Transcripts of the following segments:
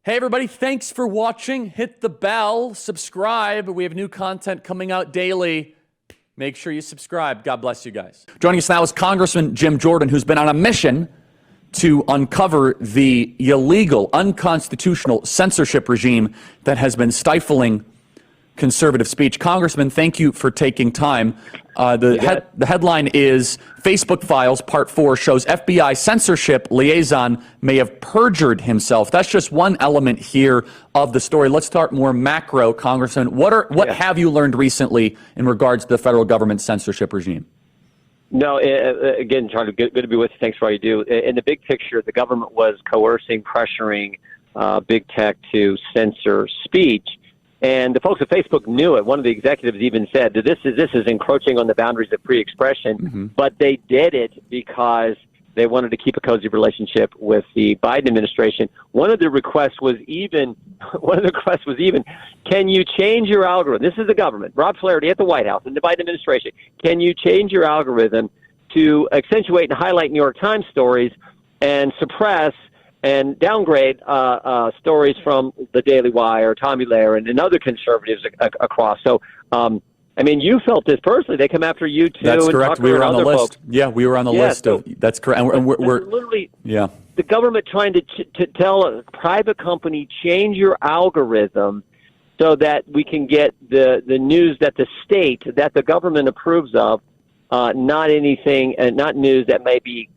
Hey everybody, thanks for watching. Hit the bell, subscribe. We have new content coming out daily. Make sure you subscribe. God bless you guys. Joining us now is Congressman Jim Jordan, who's been on a mission to uncover the illegal, unconstitutional censorship regime that has been stifling conservative speech. Congressman, thank you for taking time. The headline is Facebook Files Part 4 shows FBI censorship liaison may have perjured himself. That's just one element here of the story. Let's start more macro, Congressman. What have you learned recently in regards to the federal government censorship regime? No, again, Charlie, good to be with you. Thanks for all you do. In the big picture, the government was coercing, pressuring big tech to censor speech. And the folks at Facebook knew it. One of the executives even said that this is encroaching on the boundaries of free expression. But they did it because they wanted to keep a cozy relationship with the Biden administration. One of the requests was even, can you change your algorithm? This is the government, Rob Flaherty at the White House and the Biden administration. Can you change your algorithm to accentuate and highlight New York Times stories and suppress and downgrade stories from the Daily Wire, Tommy Lahr, and other conservatives across. So, I mean, you felt this personally. They come after you, too. That's correct. We were on the list. Folks. Yeah, we were on the list. So that's correct. And we're literally the government trying to tell a private company, change your algorithm so that we can get the news that the state, that the government approves of, not anything, not news that may be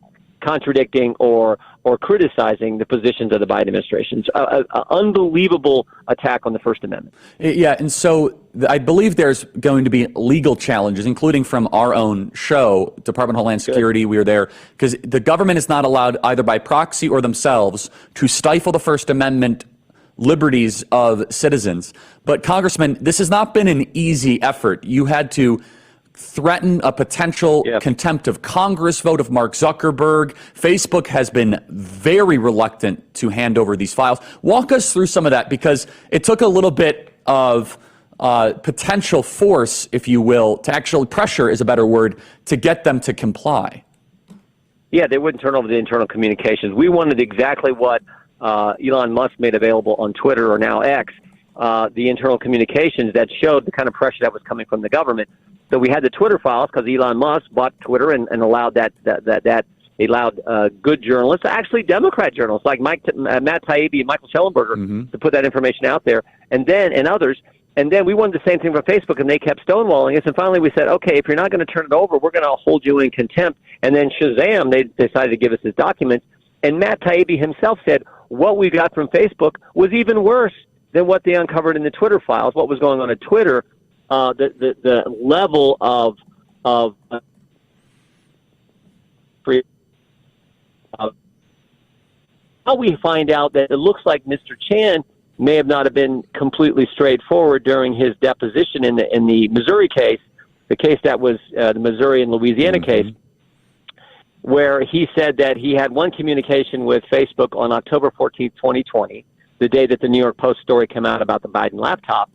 contradicting or criticizing the positions of the Biden administration. An unbelievable attack on the First Amendment. Yeah, and so I believe there's going to be legal challenges, including from our own show, Department of Homeland Security. We were there because the government is not allowed, either by proxy or themselves, to stifle the First Amendment liberties of citizens. But, Congressman, this has not been an easy effort. You had to threaten a potential contempt of Congress vote of Mark Zuckerberg. Facebook has been very reluctant to hand over these files. Walk us through some of that, because it took a little bit of potential force, if you will, to actually pressure is a better word, to get them to comply. Yeah, they wouldn't turn over the internal communications. We wanted exactly what Elon Musk made available on Twitter, or now X, the internal communications that showed the kind of pressure that was coming from the government. So we had the Twitter files because Elon Musk bought Twitter and allowed that good journalists, actually Democrat journalists like Matt Taibbi and Michael Schellenberger, to put that information out there, and others. And then we wanted the same thing from Facebook, and they kept stonewalling us. And finally we said, okay, if you're not going to turn it over, we're going to hold you in contempt. And then Shazam, they decided to give us his documents. And Matt Taibbi himself said, what we got from Facebook was even worse than what they uncovered in the Twitter files, what was going on at Twitter. The level of how we find out that it looks like Mr. Chan may have not have been completely straightforward during his deposition in the Missouri case, the case that was the Missouri and Louisiana case, where he said that he had one communication with Facebook on October 14th, 2020, the day that the New York Post story came out about the Biden laptop.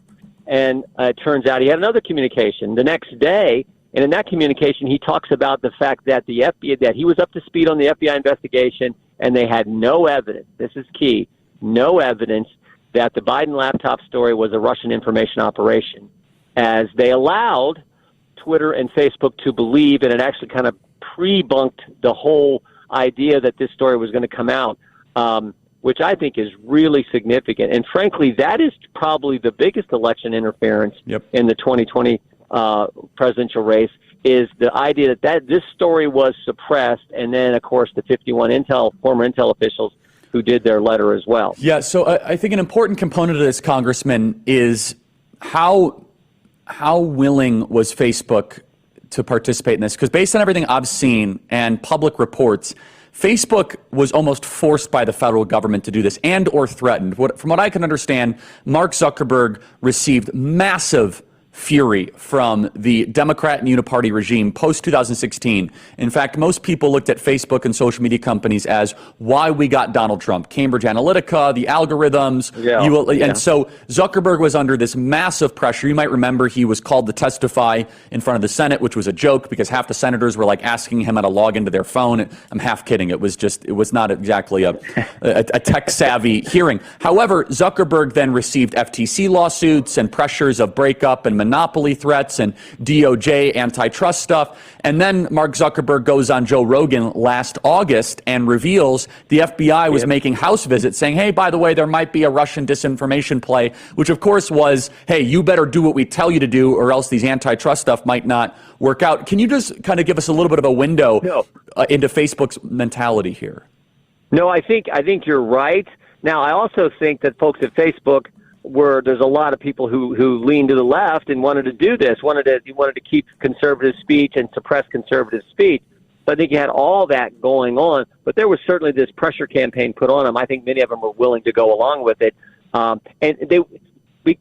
And it turns out he had another communication the next day, and in that communication he talks about the fact that the FBI, that he was up to speed on the FBI investigation, and they had no evidence. This is key: no evidence that the Biden laptop story was a Russian information operation, as they allowed Twitter and Facebook to believe, and it actually kind of pre-bunked the whole idea that this story was going to come out. Which I think is really significant. And frankly, that is probably the biggest election interference in the 2020 presidential race, is the idea that this story was suppressed, and then, of course, the 51 former Intel officials who did their letter as well. Yeah, so I think an important component of this, Congressman, is how willing was Facebook to participate in this? Because based on everything I've seen and public reports, Facebook was almost forced by the federal government to do this, and or threatened. From what I can understand, Mark Zuckerberg received massive fury from the Democrat and Uniparty regime post-2016. In fact, most people looked at Facebook and social media companies as why we got Donald Trump. Cambridge Analytica, the algorithms. And so Zuckerberg was under this massive pressure. You might remember he was called to testify in front of the Senate, which was a joke because half the senators were like asking him how to log into their phone. I'm half kidding. It was not exactly a tech-savvy hearing. However, Zuckerberg then received FTC lawsuits and pressures of breakup and monopoly threats and DOJ antitrust stuff. And then Mark Zuckerberg goes on Joe Rogan last August and reveals the FBI was making house visits saying, hey, by the way, there might be a Russian disinformation play, which of course was, hey, you better do what we tell you to do or else these antitrust stuff might not work out. Can you just kind of give us a little bit of a window into Facebook's mentality here? No, I think you're right. Now, I also think that folks at Facebook there's a lot of people who lean to the left and wanted to do this, wanted to keep conservative speech and suppress conservative speech. So I think you had all that going on, but there was certainly this pressure campaign put on them. I think many of them were willing to go along with it, and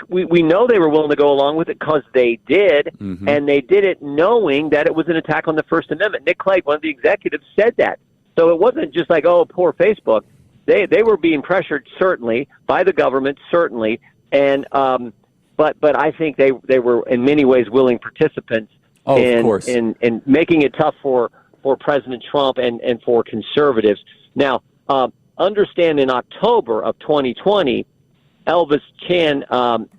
we know they were willing to go along with it because they did, and they did it knowing that it was an attack on the First Amendment. Nick Clegg, one of the executives, said that. So it wasn't just like, oh, poor Facebook. They were being pressured, certainly, by the government, certainly, and but I think they were in many ways willing participants in making it tough for President Trump and for conservatives. Now, understand in October of 2020, Elvis Chan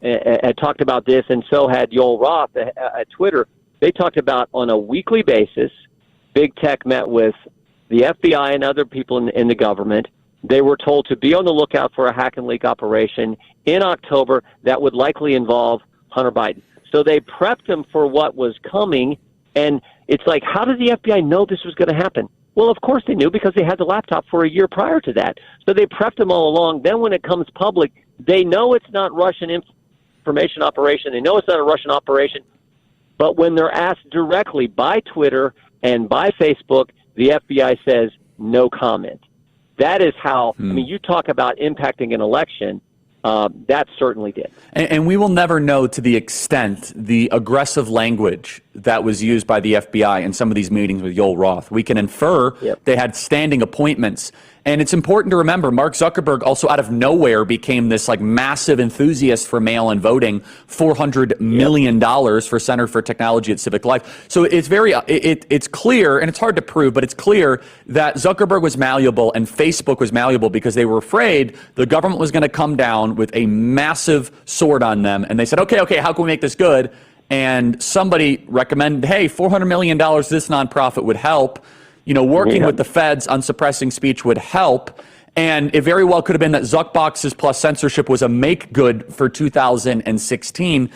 had talked about this, and so had Yoel Roth at Twitter. They talked about on a weekly basis, big tech met with the FBI and other people in the government. They were told to be on the lookout for a hack and leak operation in October that would likely involve Hunter Biden. So they prepped them for what was coming, and it's like, how did the FBI know this was going to happen? Well, of course they knew because they had the laptop for a year prior to that. So they prepped them all along. Then when it comes public, they know it's not Russian information operation. They know it's not a Russian operation. But when they're asked directly by Twitter and by Facebook, the FBI says no comment. That is how, I mean, you talk about impacting an election. That certainly did. And we will never know to the extent the aggressive language that was used by the FBI in some of these meetings with Yoel Roth. We can infer they had standing appointments. And it's important to remember, Mark Zuckerberg also out of nowhere became this like massive enthusiast for mail-in voting, $400 million for Center for Technology at Civic Life. So it's it's clear, and it's hard to prove, but it's clear that Zuckerberg was malleable and Facebook was malleable because they were afraid the government was going to come down with a massive sword on them. And they said, okay, how can we make this good? And somebody recommended, hey, $400 million this nonprofit would help. Working with the feds on suppressing speech would help. And it very well could have been that Zuckboxes plus censorship was a make good for 2016.